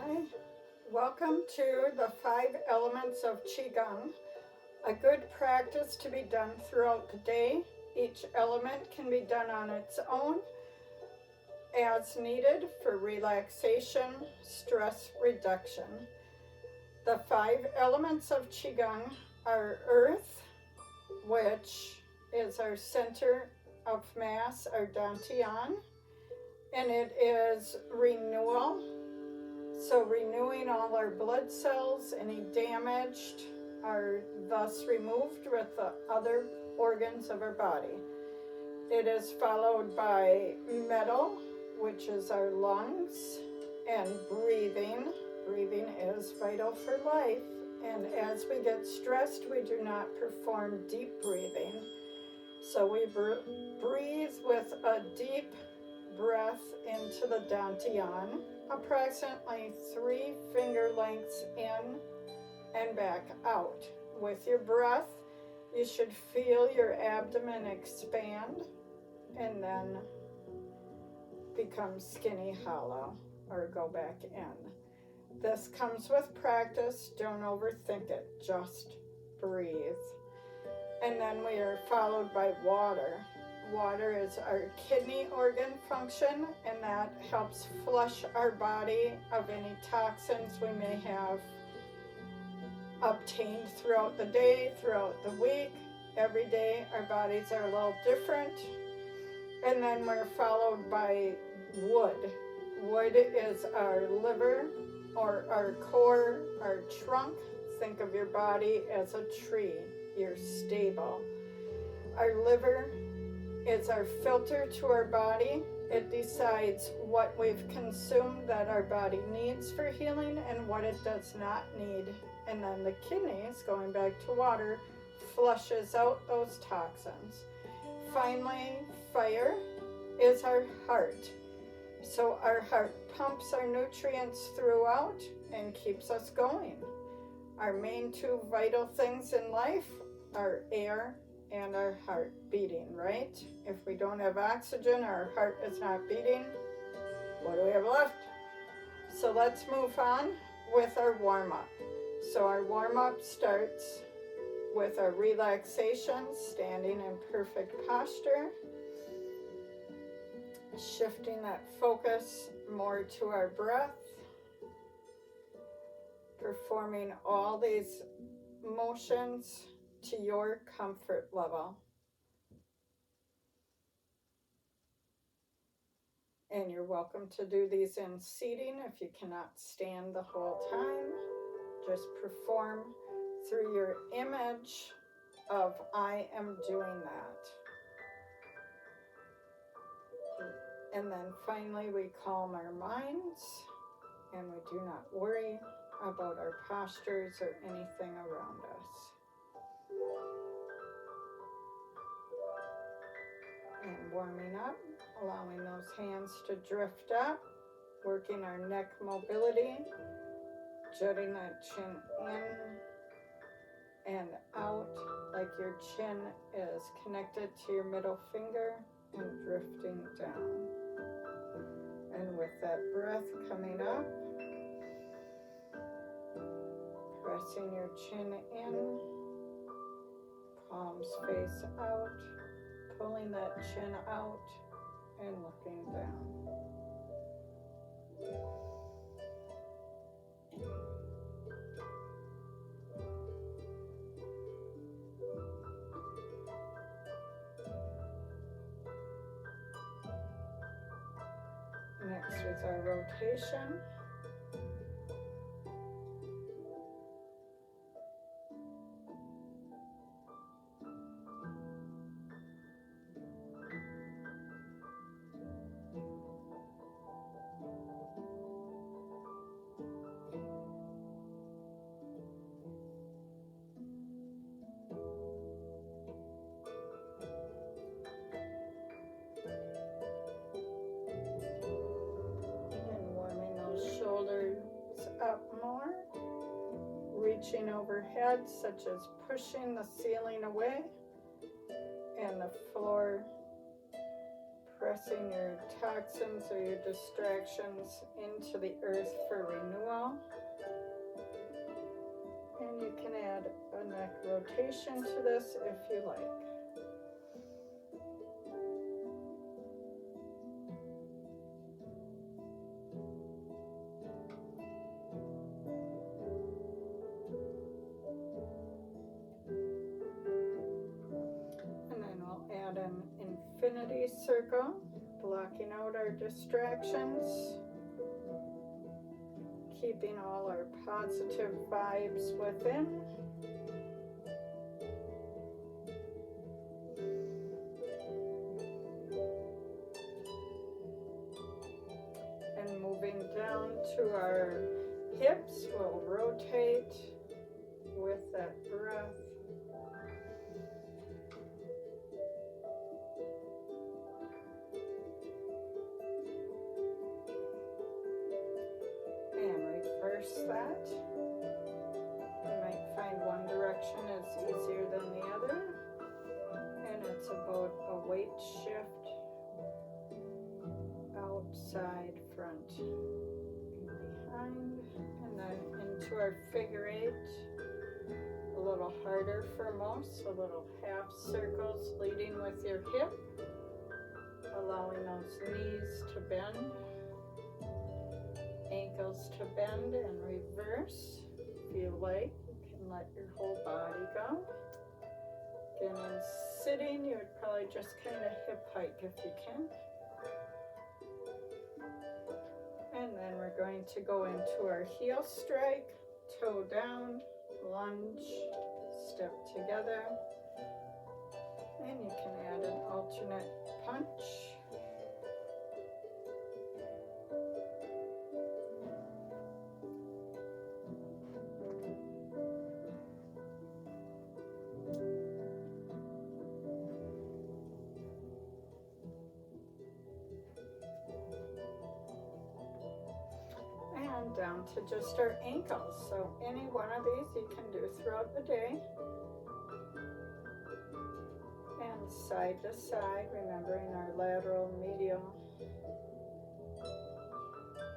Hi, welcome to the 5 elements of Qigong, a good practice to be done throughout the day. Each element can be done on its own as needed for relaxation, stress reduction. The 5 elements of Qigong are earth, which is our center of mass, our dantian, and it is renewal. So renewing all our blood cells, any damaged are thus removed with the other organs of our body. It is followed by metal, which is our lungs, and breathing. Breathing is vital for life, and as we get stressed, we do not perform deep breathing. So we breathe with a deep breath into the dantian, approximately 3 finger lengths in and back out. With your breath, you should feel your abdomen expand and then become skinny hollow or go back in. This comes with practice. Don't overthink it. Just breathe. And then we are followed by water. Water is our kidney organ function, and that helps flush our body of any toxins we may have obtained throughout the day, throughout the week. Every day our bodies are a little different. And then we're followed by wood. Wood is our liver or our core, our trunk. Think of your body as a tree. You're stable. Our liver is our filter to our body. It decides what we've consumed that our body needs for healing and what it does not need. And then the kidneys, going back to water, flushes out those toxins. Finally, fire is our heart. So our heart pumps our nutrients throughout and keeps us going. Our main 2 vital things in life are air and our heart beating, right? If we don't have oxygen, our heart is not beating, what do we have left? So let's move on with our warm-up. So our warm-up starts with our relaxation, standing in perfect posture, shifting that focus more to our breath, performing all these motions to your comfort level. And you're welcome to do these in seating if you cannot stand the whole time. Just perform through your image of I am doing that. And then finally we calm our minds and we do not worry about our postures or anything around us. And warming up, allowing those hands to drift up, working our neck mobility, jutting that chin in and out like your chin is connected to your middle finger and drifting down. And with that breath coming up, pressing your chin in, palms face out, pulling that chin out and looking down. Next is our rotation. Up more, reaching overhead, such as pushing the ceiling away and the floor pressing your toxins or your distractions into the earth for renewal. And you can add a neck rotation to this if you like. And then we'll add an infinity circle, blocking out our distractions, keeping all our positive vibes within. And moving down to our hips, we'll rotate with that breath. And reverse that. You might find one direction is easier than the other. And it's about a weight shift outside, front, and behind. And then into our figure eight. A little harder for most, so little half circles leading with your hip, allowing those knees to bend, ankles to bend and reverse. If you like, you can let your whole body go. Again, in sitting, you would probably just kind of hip hike if you can. And then we're going to go into our heel strike, toe down, lunge, step together, and you can add an alternate punch. And down to just our ankles. So any one of these you can do throughout the day. And side to side, remembering our lateral medial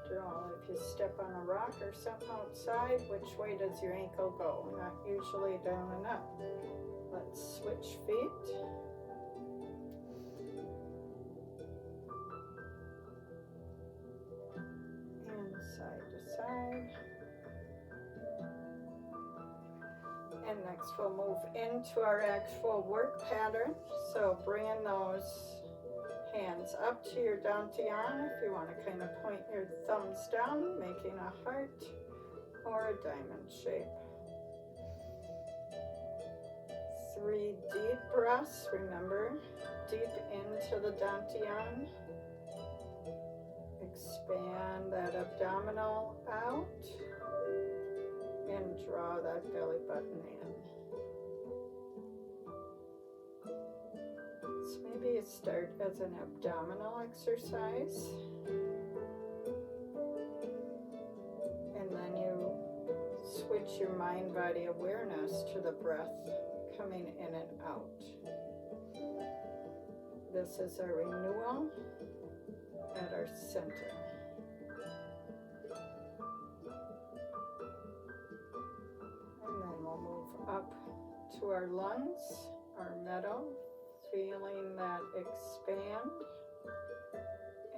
draw. If you step on a rock or something outside, which way does your ankle go? Not usually down and up. Let's switch feet. Side to side. And next we'll move into our actual work pattern. So bringing those hands up to your dantian if you want to kind of point your thumbs down, making a heart or a diamond shape. 3 deep breaths, remember, deep into the dantian. Expand that abdominal out and draw that belly button in. So maybe you start as an abdominal exercise, and then you switch your mind-body awareness to the breath coming in and out. This is our renewal at our center. And then we'll move up to our lungs, our meadow, feeling that expand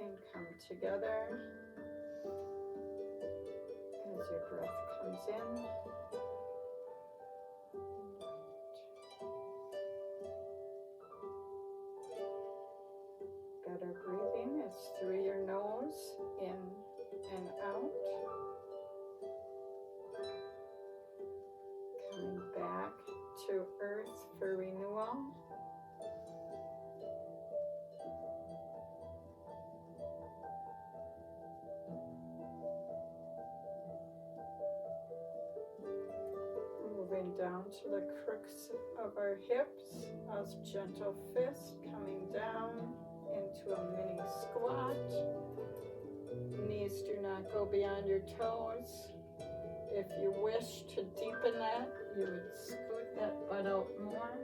and come together as your breath comes in. Better breathing is through your nose, in and out. Coming back to earth for renewal. Moving down to the crooks of our hips, as gentle fists coming down into a mini squat. Knees do not go beyond your toes. If you wish to deepen that, you would scoot that butt out more.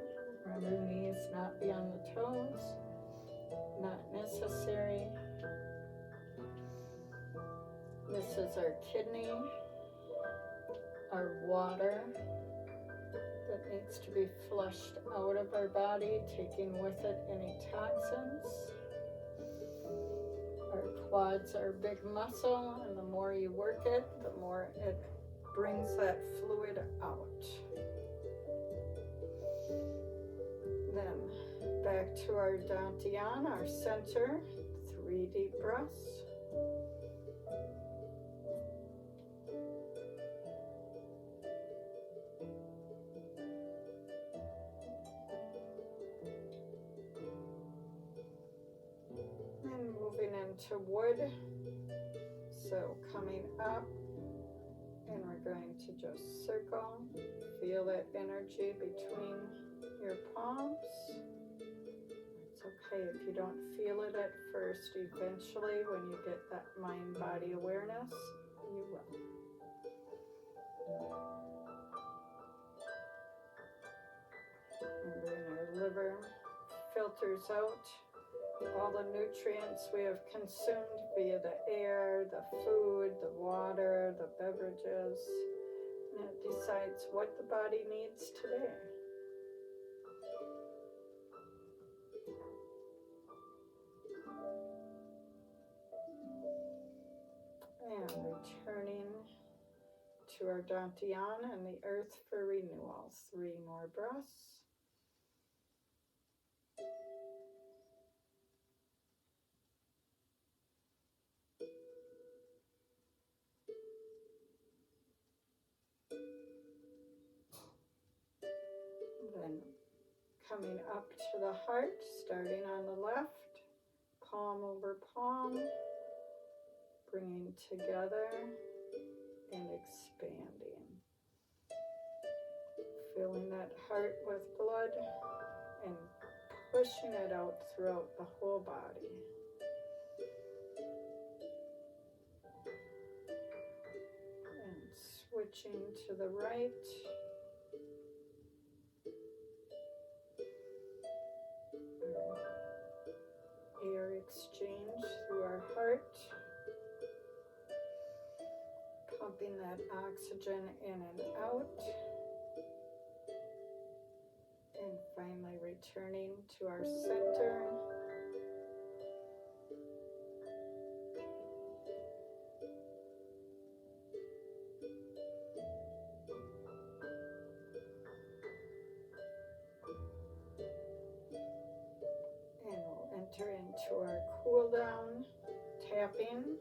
Remember, knees not beyond the toes. not necessary. This is our kidney, our water that needs to be flushed out of our body, taking with it any toxins. Our quads are a big muscle, and the more you work it, the more it brings that fluid out. Then back to our dantian, our center, 3 deep breaths. And moving into wood. So coming up, and we're going to just circle, feel that energy between your palms. It's okay if you don't feel it at first. Eventually, when you get that mind-body awareness, you will. Remembering our liver filters out all the nutrients we have consumed via the air, the food, the water, the beverages, and it decides what the body needs today. And returning to our dantian and the earth for renewal. 3 more breaths. Then coming up to the heart, starting on the left, palm over palm, bringing together and expanding. Filling that heart with blood and pushing it out throughout the whole body. And switching to the right. Air exchange through our heart. Pumping that oxygen in and out. And finally returning to our center. And we'll enter into our cool down, tapping.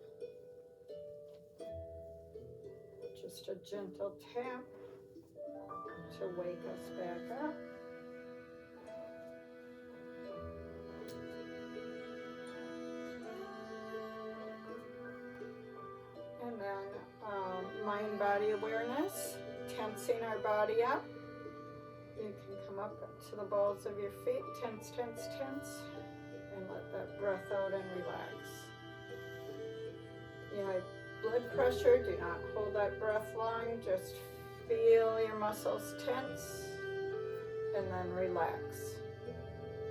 Just a gentle tap to wake us back up. And then mind-body awareness, tensing our body up. You can come up to the balls of your feet, tense, tense, tense, and let that breath out and relax. You have blood pressure, do not hold that breath long, just feel your muscles tense and then relax.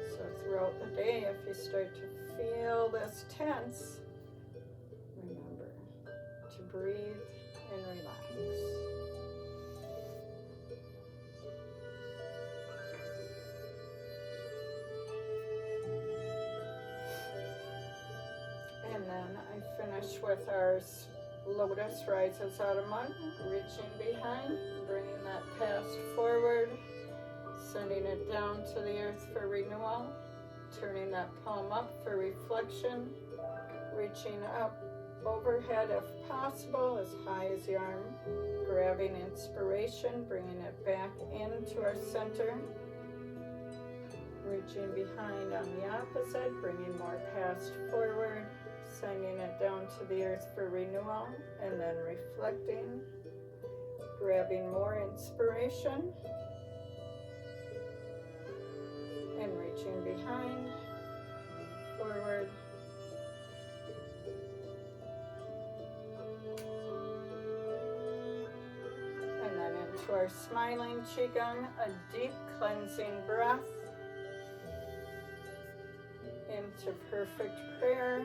So throughout the day, if you start to feel this tense, remember to breathe and relax. And then I finish with our lotus rises out of mud, reaching behind, bringing that past forward, sending it down to the earth for renewal, turning that palm up for reflection, reaching up overhead if possible, as high as the arm, grabbing inspiration, bringing it back into our center, reaching behind on the opposite, bringing more past forward, sending it down to the earth for renewal, and then reflecting, grabbing more inspiration, and reaching behind, forward, and then into our smiling Qigong, a deep cleansing breath in to perfect prayer,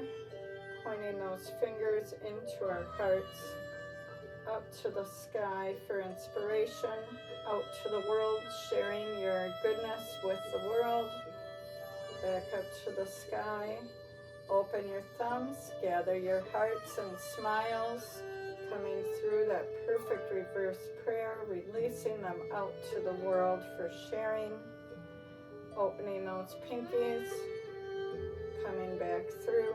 pointing those fingers into our hearts, up to the sky for inspiration, out to the world, sharing your goodness with the world, back up to the sky. Open your thumbs, gather your hearts and smiles, coming through that perfect reverse prayer, releasing them out to the world for sharing. Opening those pinkies, coming back through,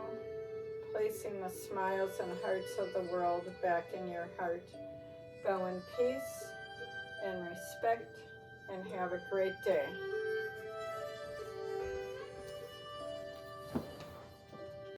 placing the smiles and hearts of the world back in your heart. Go in peace and respect, and have a great day.